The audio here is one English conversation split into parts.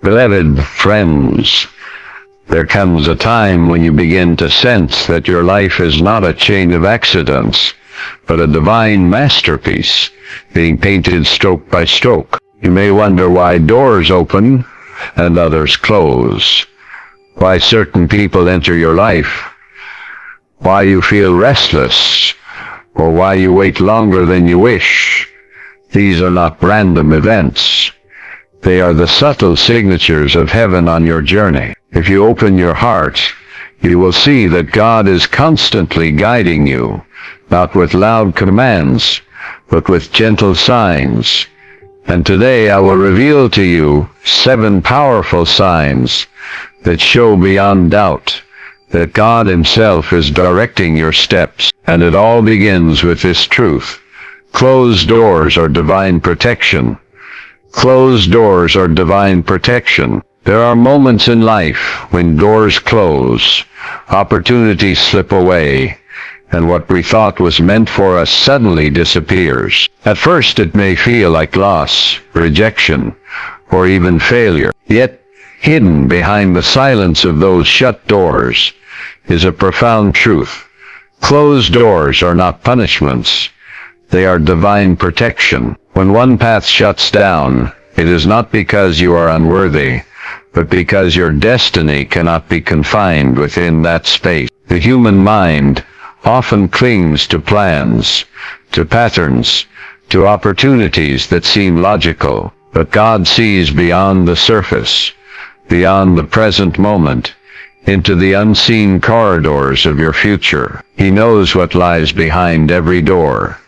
Beloved friends, there comes a time when you begin to sense that your life is not a chain of accidents, but a divine masterpiece, being painted stroke by stroke. You may wonder why doors open and others close, why certain people enter your life, why you feel restless, or why you wait longer than you wish. These are not random events. They are the subtle signatures of heaven on your journey. If you open your heart, you will see that God is constantly guiding you, not with loud commands, but with gentle signs. And today I will reveal to you 7 powerful signs that show beyond doubt that God Himself is directing your steps. And it all begins with this truth. Closed doors are divine protection. Closed doors are divine protection. There are moments in life when doors close, opportunities slip away, and what we thought was meant for us suddenly disappears. At first it may feel like loss, rejection, or even failure. Yet, hidden behind the silence of those shut doors is a profound truth. Closed doors are not punishments. They are divine protection. When one path shuts down, it is not because you are unworthy, but because your destiny cannot be confined within that space. The human mind often clings to plans, to patterns, to opportunities that seem logical, but God sees beyond the surface, beyond the present moment, into the unseen corridors of your future. He knows what lies behind every door,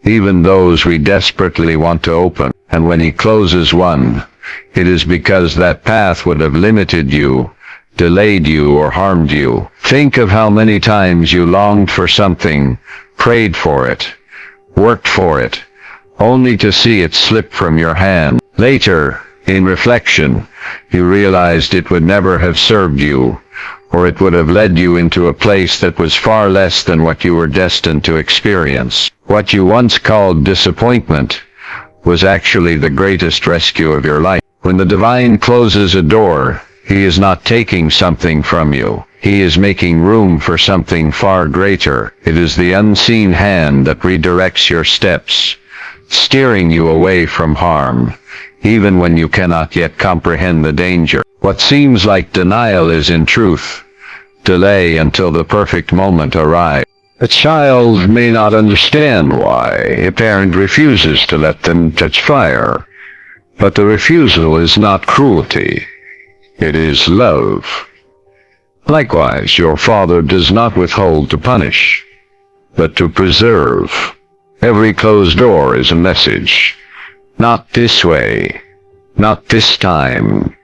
even those we desperately want to open. And when He closes one, it is because that path would have limited you, delayed you, or harmed you. Think of how many times you longed for something, prayed for it, worked for it, only to see it slip from your hand. Later, in reflection, you realized it would never have served you, or it would have led you into a place that was far less than what you were destined to experience. What you once called disappointment was actually the greatest rescue of your life. When the divine closes a door, He is not taking something from you. He is making room for something far greater. It is the unseen hand that redirects your steps, steering you away from harm, even when you cannot yet comprehend the danger. What seems like denial is in truth delay until the perfect moment arrives. A child may not understand why a parent refuses to let them touch fire, but the refusal is not cruelty. It is love. Likewise, your Father does not withhold to punish, but to preserve. Every closed door is a message. Not this way, not this time,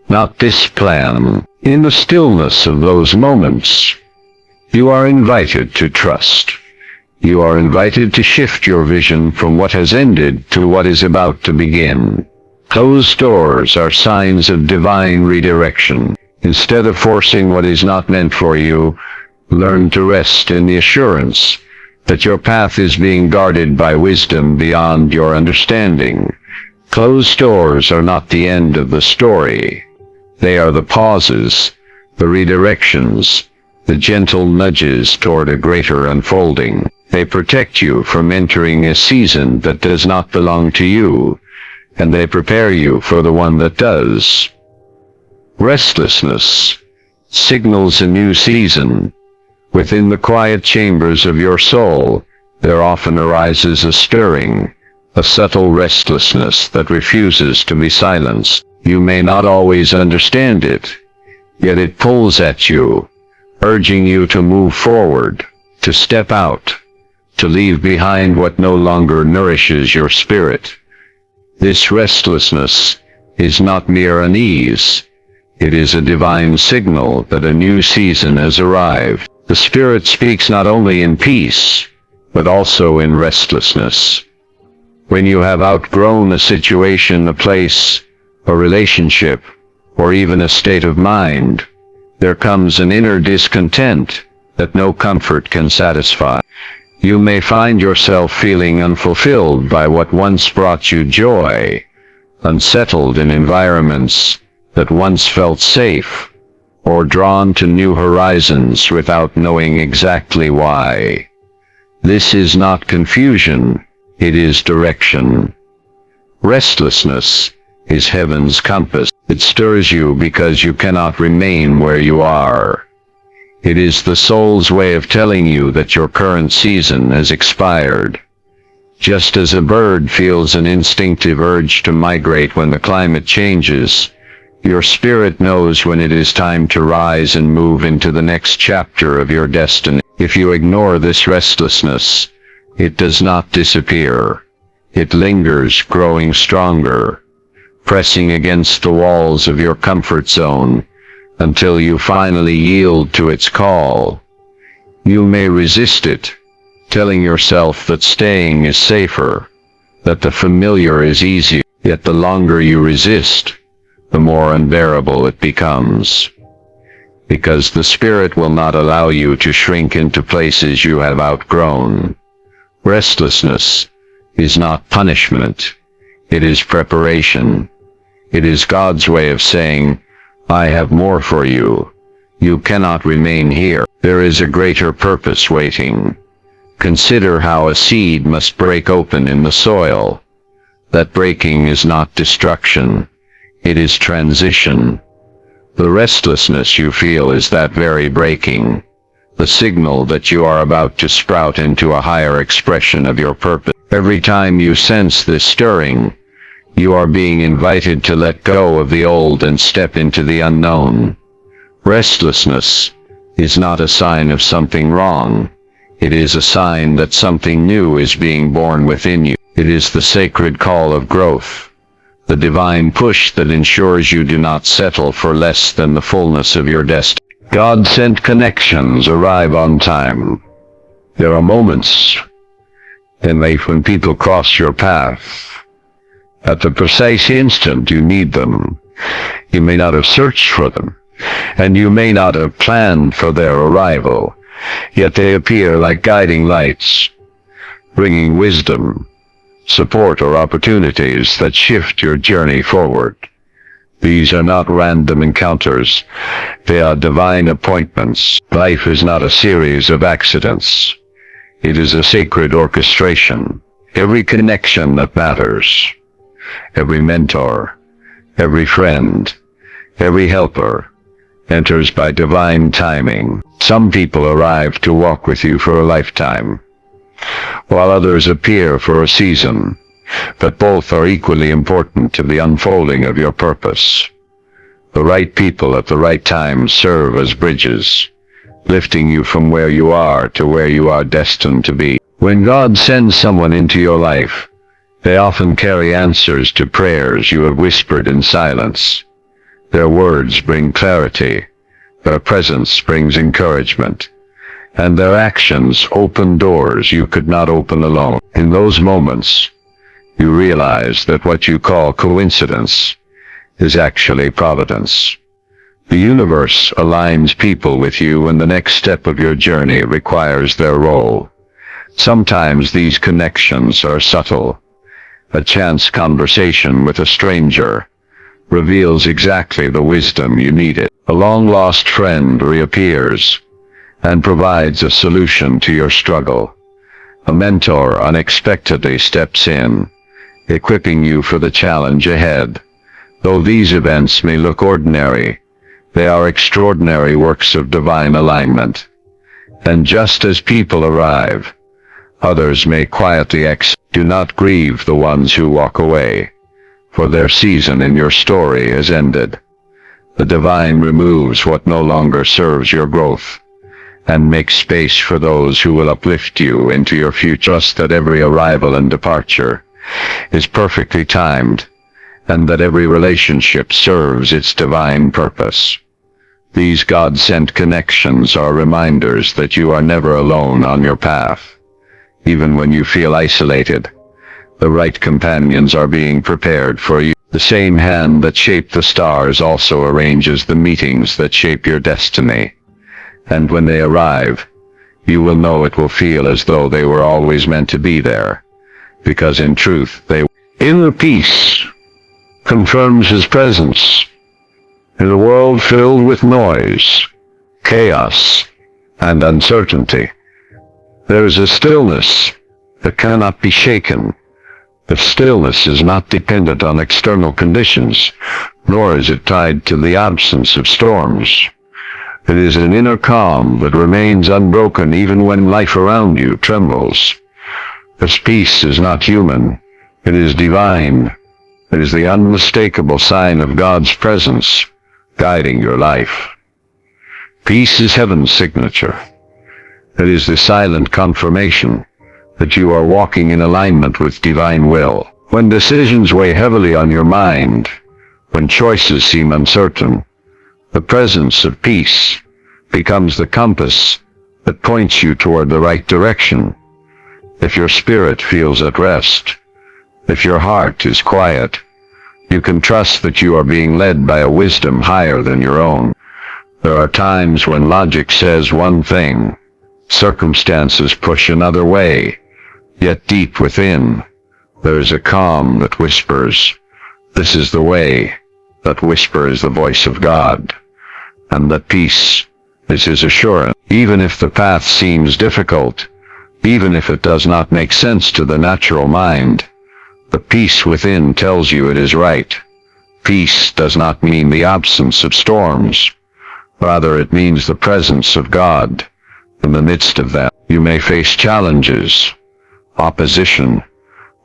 not this plan. In the stillness of those moments, you are invited to trust. You are invited to shift your vision from what has ended to what is about to begin. Closed doors are signs of divine redirection. Instead of forcing what is not meant for you, learn to rest in the assurance that your path is being guarded by wisdom beyond your understanding. Closed doors are not the end of the story. They are the pauses, the redirections, the gentle nudges toward a greater unfolding. They protect you from entering a season that does not belong to you, and they prepare you for the one that does. Restlessness signals a new season. Within the quiet chambers of your soul, there often arises a stirring, a subtle restlessness that refuses to be silenced. You may not always understand it, yet it pulls at you, urging you to move forward, to step out, to leave behind what no longer nourishes your spirit. This restlessness is not mere unease. It is a divine signal that a new season has arrived. The Spirit speaks not only in peace, but also in restlessness. When you have outgrown a situation, a place, a relationship, or even a state of mind, there comes an inner discontent that no comfort can satisfy. You may find yourself feeling unfulfilled by what once brought you joy, unsettled in environments that once felt safe, or drawn to new horizons without knowing exactly why. This is not confusion, it is direction. Restlessness is heaven's compass. It stirs you because you cannot remain where you are. It is the soul's way of telling you that your current season has expired. Just as a bird feels an instinctive urge to migrate when the climate changes, your spirit knows when it is time to rise and move into the next chapter of your destiny. If you ignore this restlessness, it does not disappear. It lingers, growing stronger, pressing against the walls of your comfort zone, until you finally yield to its call. You may resist it, telling yourself that staying is safer, that the familiar is easier, yet the longer you resist, the more unbearable it becomes. Because the spirit will not allow you to shrink into places you have outgrown. Restlessness is not punishment. It is preparation. It is God's way of saying, I have more for you. You cannot remain here. There is a greater purpose waiting. Consider how a seed must break open in the soil. That breaking is not destruction. It is transition. The restlessness you feel is that very breaking, the signal that you are about to sprout into a higher expression of your purpose. Every time you sense this stirring, you are being invited to let go of the old and step into the unknown. Restlessness is not a sign of something wrong. It is a sign that something new is being born within you. It is the sacred call of growth, the divine push that ensures you do not settle for less than the fullness of your destiny. God-sent connections arrive on time. There are moments in life when people cross your path. At the precise instant you need them. You may not have searched for them, and you may not have planned for their arrival, yet they appear like guiding lights, bringing wisdom, support, or opportunities that shift your journey forward. These are not random encounters. They are divine appointments. Life is not a series of accidents. It is a sacred orchestration. Every connection that matters, every mentor, every friend, every helper, enters by divine timing. Some people arrive to walk with you for a lifetime, while others appear for a season, but both are equally important to the unfolding of your purpose. The right people at the right time serve as bridges, lifting you from where you are to where you are destined to be. When God sends someone into your life, they often carry answers to prayers you have whispered in silence. Their words bring clarity, their presence brings encouragement, and their actions open doors you could not open alone. In those moments, you realize that what you call coincidence is actually providence. The universe aligns people with you when the next step of your journey requires their role. Sometimes these connections are subtle. A chance conversation with a stranger reveals exactly the wisdom you needed. A long-lost friend reappears and provides a solution to your struggle. A mentor unexpectedly steps in, equipping you for the challenge ahead. Though these events may look ordinary, they are extraordinary works of divine alignment. And just as people arrive, others may quietly exit. Do not grieve the ones who walk away, for their season in your story has ended. The divine removes what no longer serves your growth, and makes space for those who will uplift you into your future. Trust that every arrival and departure is perfectly timed, and that every relationship serves its divine purpose. These God-sent connections are reminders that you are never alone on your path. Even when you feel isolated, the right companions are being prepared for you. The same hand that shaped the stars also arranges the meetings that shape your destiny. And when they arrive, you will know it will feel as though they were always meant to be there, because in truth they... Inner peace confirms His presence. In a world filled with noise, chaos, and uncertainty, there is a stillness that cannot be shaken. The stillness is not dependent on external conditions, nor is it tied to the absence of storms. It is an inner calm that remains unbroken even when life around you trembles. This peace is not human, it is divine. It is the unmistakable sign of God's presence guiding your life. Peace is heaven's signature. It is the silent confirmation that you are walking in alignment with divine will. When decisions weigh heavily on your mind, when choices seem uncertain, the presence of peace becomes the compass that points you toward the right direction. If your spirit feels at rest, if your heart is quiet, you can trust that you are being led by a wisdom higher than your own. There are times when logic says one thing, circumstances push another way, yet deep within, there is a calm that whispers, "This is the way." That whisper is the voice of God, and that peace is His assurance. Even if the path seems difficult, even if it does not make sense to the natural mind, the peace within tells you it is right. Peace does not mean the absence of storms. Rather, it means the presence of God. In the midst of them, you may face challenges, opposition,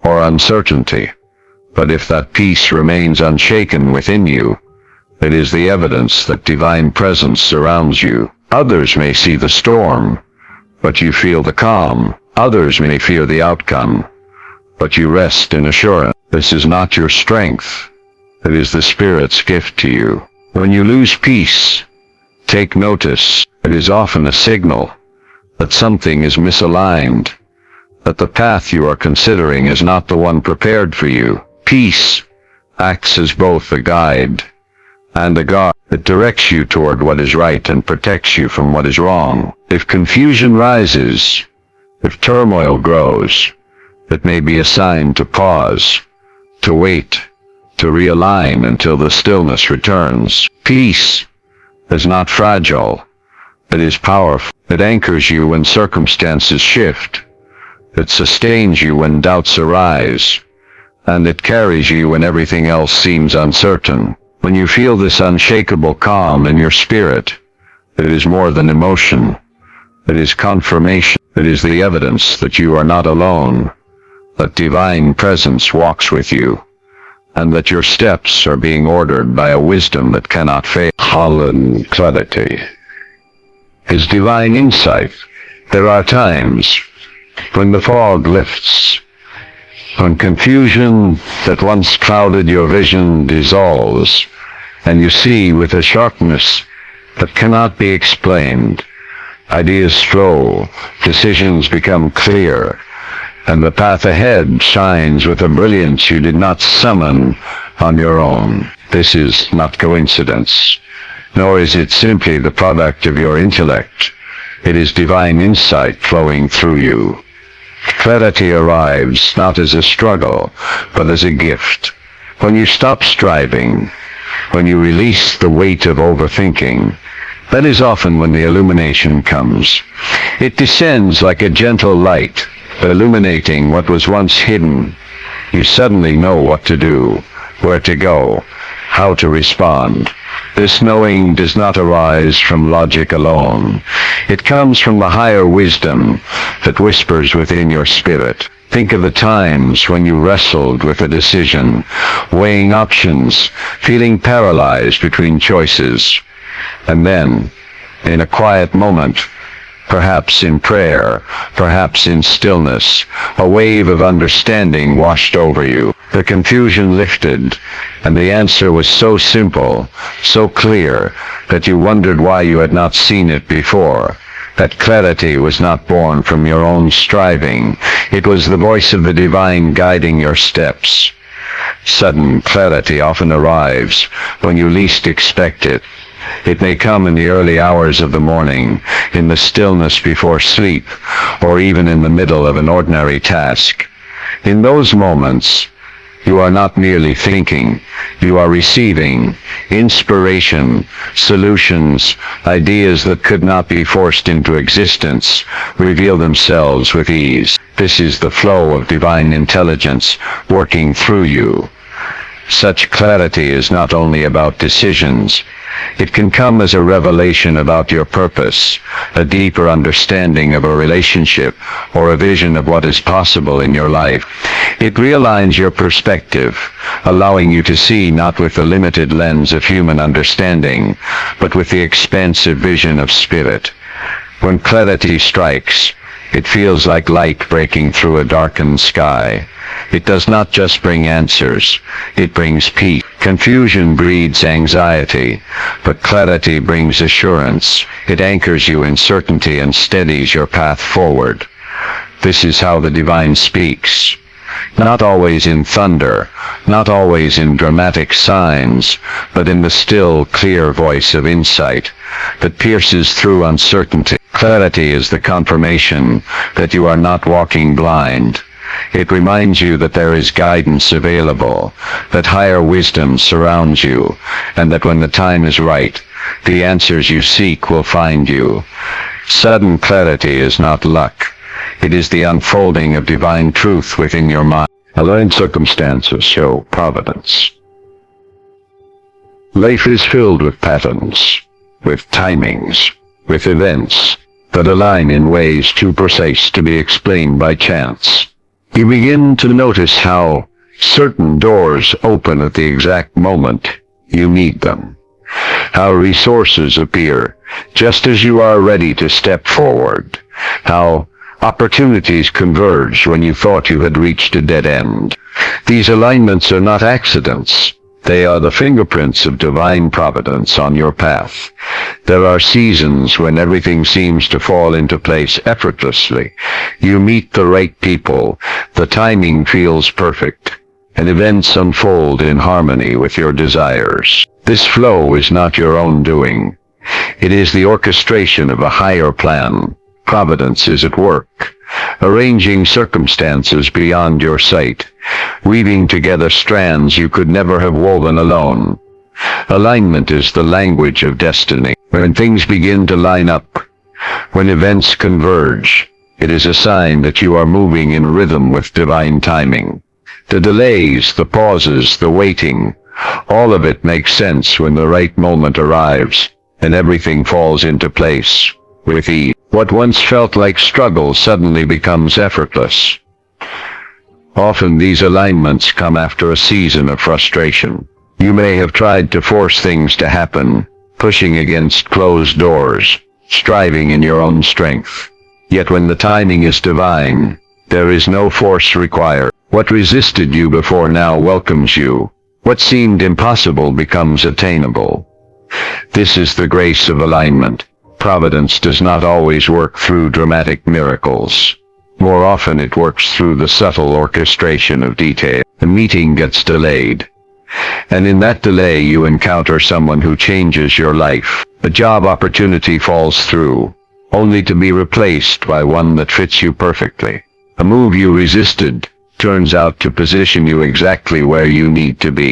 or uncertainty. But if that peace remains unshaken within you, it is the evidence that divine presence surrounds you. Others may see the storm, but you feel the calm. Others may fear the outcome, but you rest in assurance. This is not your strength. It is the Spirit's gift to you. When you lose peace, take notice. It is often a signal that something is misaligned, that the path you are considering is not the one prepared for you. Peace acts as both a guide and a guard. It directs you toward what is right and protects you from what is wrong. If confusion rises, if turmoil grows, it may be a sign to pause, to wait, to realign until the stillness returns. Peace is not fragile. It is powerful. It anchors you when circumstances shift. It sustains you when doubts arise. And it carries you when everything else seems uncertain. When you feel this unshakable calm in your spirit, it is more than emotion. It is confirmation. It is the evidence that you are not alone, that divine presence walks with you, and that your steps are being ordered by a wisdom that cannot fail. Holland clarity is divine insight. There are times when the fog lifts, when confusion that once clouded your vision dissolves, and you see with a sharpness that cannot be explained. Ideas flow, decisions become clear, and the path ahead shines with a brilliance you did not summon on your own. This is not coincidence, nor is it simply the product of your intellect. It is divine insight flowing through you. Clarity arrives not as a struggle, but as a gift. When you stop striving, when you release the weight of overthinking, that is often when the illumination comes. It descends like a gentle light, illuminating what was once hidden. You suddenly know what to do, where to go, how to respond. This knowing does not arise from logic alone. It comes from the higher wisdom that whispers within your spirit. Think of the times when you wrestled with a decision, weighing options, feeling paralyzed between choices. And then, in a quiet moment, perhaps in prayer, perhaps in stillness, a wave of understanding washed over you. The confusion lifted, and the answer was so simple, so clear, that you wondered why you had not seen it before. That clarity was not born from your own striving. It was the voice of the divine guiding your steps. Sudden clarity often arrives when you least expect it. It may come in the early hours of the morning, in the stillness before sleep, or even in the middle of an ordinary task. In those moments, You are not merely thinking, you are receiving inspiration, solutions, ideas that could not be forced into existence, reveal themselves with ease. This is the flow of divine intelligence working through you. Such clarity is not only about decisions. It can come as a revelation about your purpose, a deeper understanding of a relationship, or a vision of what is possible in your life. It realigns your perspective, allowing you to see not with the limited lens of human understanding, but with the expansive vision of spirit. When clarity strikes, it feels like light breaking through a darkened sky. It does not just bring answers, it brings peace. Confusion breeds anxiety, but clarity brings assurance. It anchors you in certainty and steadies your path forward. This is how the divine speaks. Not always in thunder, not always in dramatic signs, but in the still, clear voice of insight that pierces through uncertainty. Clarity is the confirmation that you are not walking blind. It reminds you that there is guidance available, that higher wisdom surrounds you, and that when the time is right, the answers you seek will find you. Sudden clarity is not luck. It is the unfolding of divine truth within your mind. Aligned circumstances show providence. Life is filled with patterns, with timings, with events that align in ways too precise to be explained by chance. You begin to notice how certain doors open at the exact moment you need them, how resources appear just as you are ready to step forward, how opportunities converge when you thought you had reached a dead end. These alignments are not accidents. They are the fingerprints of divine providence on your path. There are seasons when everything seems to fall into place effortlessly. You meet the right people, the timing feels perfect, and events unfold in harmony with your desires. This flow is not your own doing. It is the orchestration of a higher plan. Providence is at work, arranging circumstances beyond your sight, weaving together strands you could never have woven alone. Alignment is the language of destiny. When things begin to line up, when events converge, it is a sign that you are moving in rhythm with divine timing. The delays, the pauses, the waiting, all of it makes sense when the right moment arrives, and everything falls into place with ease. What once felt like struggle suddenly becomes effortless. Often these alignments come after a season of frustration. You may have tried to force things to happen, pushing against closed doors, striving in your own strength. Yet when the timing is divine, there is no force required. What resisted you before now welcomes you. What seemed impossible becomes attainable. This is the grace of alignment. Providence does not always work through dramatic miracles. More often it works through the subtle orchestration of detail. The meeting gets delayed, and in that delay you encounter someone who changes your life. A job opportunity falls through, only to be replaced by one that fits you perfectly. A move you resisted turns out to position you exactly where you need to be.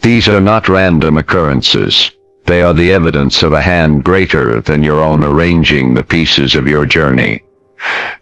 These are not random occurrences. They are the evidence of a hand greater than your own arranging the pieces of your journey.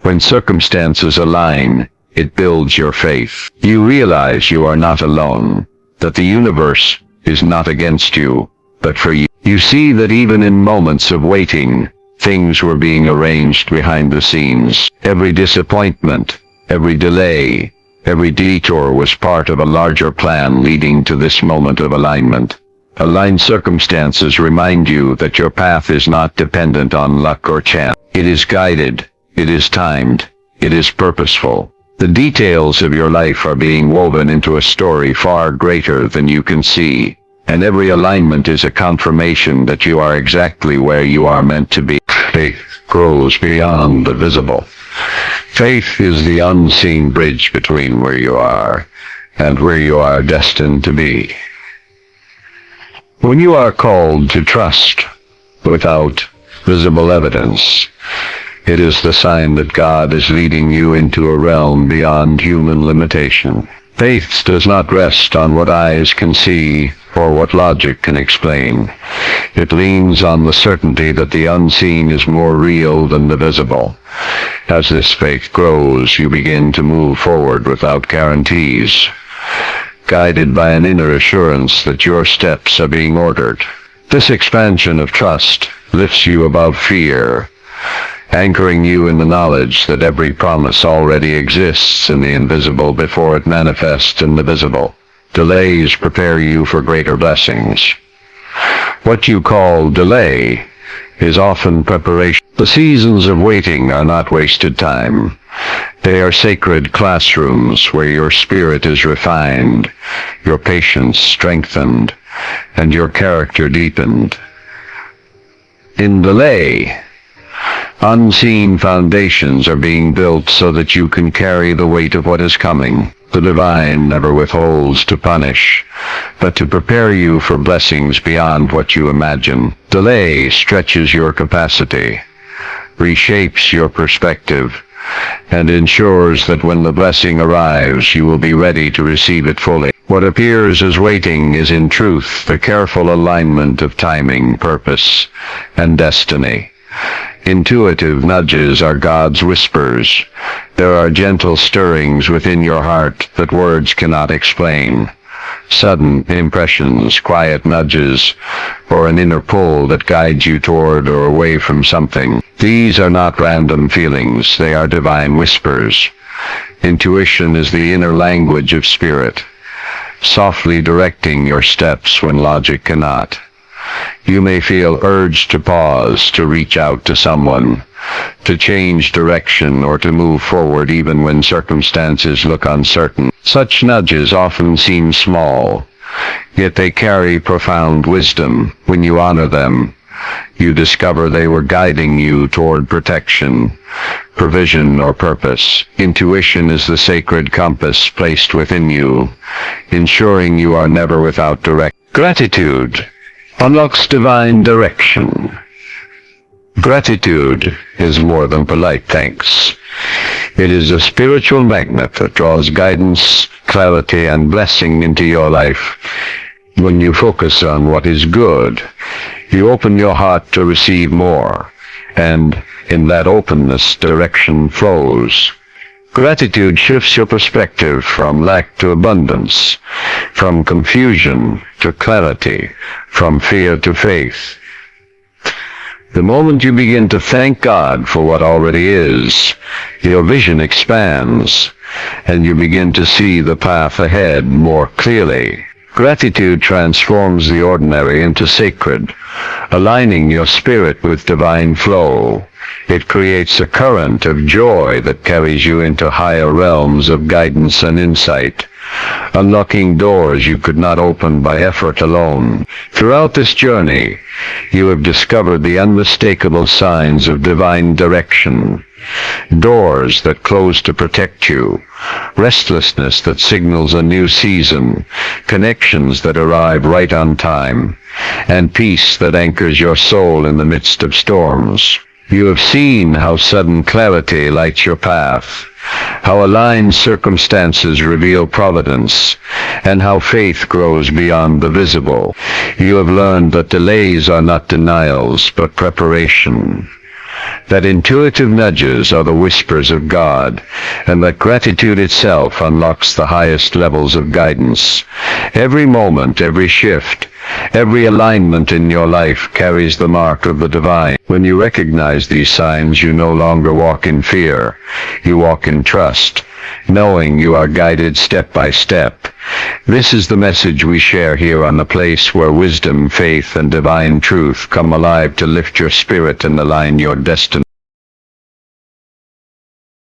When circumstances align, it builds your faith. You realize you are not alone, that the universe is not against you, but for you. You see that even in moments of waiting, things were being arranged behind the scenes. Every disappointment, every delay, every detour was part of a larger plan leading to this moment of alignment. Aligned circumstances remind you that your path is not dependent on luck or chance. It is guided, it is timed, it is purposeful. The details of your life are being woven into a story far greater than you can see, and every alignment is a confirmation that you are exactly where you are meant to be. Faith grows beyond the visible. Faith is the unseen bridge between where you are and where you are destined to be. When you are called to trust without visible evidence, it is the sign that God is leading you into a realm beyond human limitation. Faith does not rest on what eyes can see or what logic can explain. It leans on the certainty that the unseen is more real than the visible. As this faith grows, you begin to move forward without guarantees, guided by an inner assurance that your steps are being ordered. This expansion of trust lifts you above fear, anchoring you in the knowledge that every promise already exists in the invisible before it manifests in the visible. Delays prepare you for greater blessings. What you call delay is often preparation. The seasons of waiting are not wasted time. They are sacred classrooms where your spirit is refined, your patience strengthened, and your character deepened. In delay, unseen foundations are being built so that you can carry the weight of what is coming. The divine never withholds to punish, but to prepare you for blessings beyond what you imagine. Delay stretches your capacity, reshapes your perspective, and ensures that when the blessing arrives, you will be ready to receive it fully. What appears as waiting is in truth the careful alignment of timing, purpose, and destiny. Intuitive nudges are God's whispers. There are gentle stirrings within your heart that words cannot explain. Sudden impressions, quiet nudges, or an inner pull that guides you toward or away from something. These are not random feelings, they are divine whispers. Intuition is the inner language of spirit, softly directing your steps when logic cannot. You may feel urged to pause, to reach out to someone, to change direction, or to move forward even when circumstances look uncertain. Such nudges often seem small, yet they carry profound wisdom. When you honor them, you discover they were guiding you toward protection, provision, or purpose. Intuition is the sacred compass placed within you, ensuring you are never without direction. Gratitude unlocks divine direction. Gratitude is more than polite thanks. It is a spiritual magnet that draws guidance, clarity, and blessing into your life. When you focus on what is good, you open your heart to receive more, and in that openness, direction flows. Gratitude shifts your perspective from lack to abundance, from confusion to clarity, from fear to faith. The moment you begin to thank God for what already is, your vision expands, and you begin to see the path ahead more clearly. Gratitude transforms the ordinary into sacred, aligning your spirit with divine flow. It creates a current of joy that carries you into higher realms of guidance and insight, unlocking doors you could not open by effort alone. Throughout this journey, you have discovered the unmistakable signs of divine direction. Doors that close to protect you, restlessness that signals a new season, connections that arrive right on time, and peace that anchors your soul in the midst of storms. You have seen how sudden clarity lights your path, how aligned circumstances reveal providence, and how faith grows beyond the visible. You have learned that delays are not denials, but preparation, that intuitive nudges are the whispers of God, and that gratitude itself unlocks the highest levels of guidance. Every moment, every shift, every alignment in your life carries the mark of the divine. When you recognize these signs, you no longer walk in fear. You walk in trust, knowing you are guided step by step. This is the message we share here on the place where wisdom, faith, and divine truth come alive to lift your spirit and align your destiny.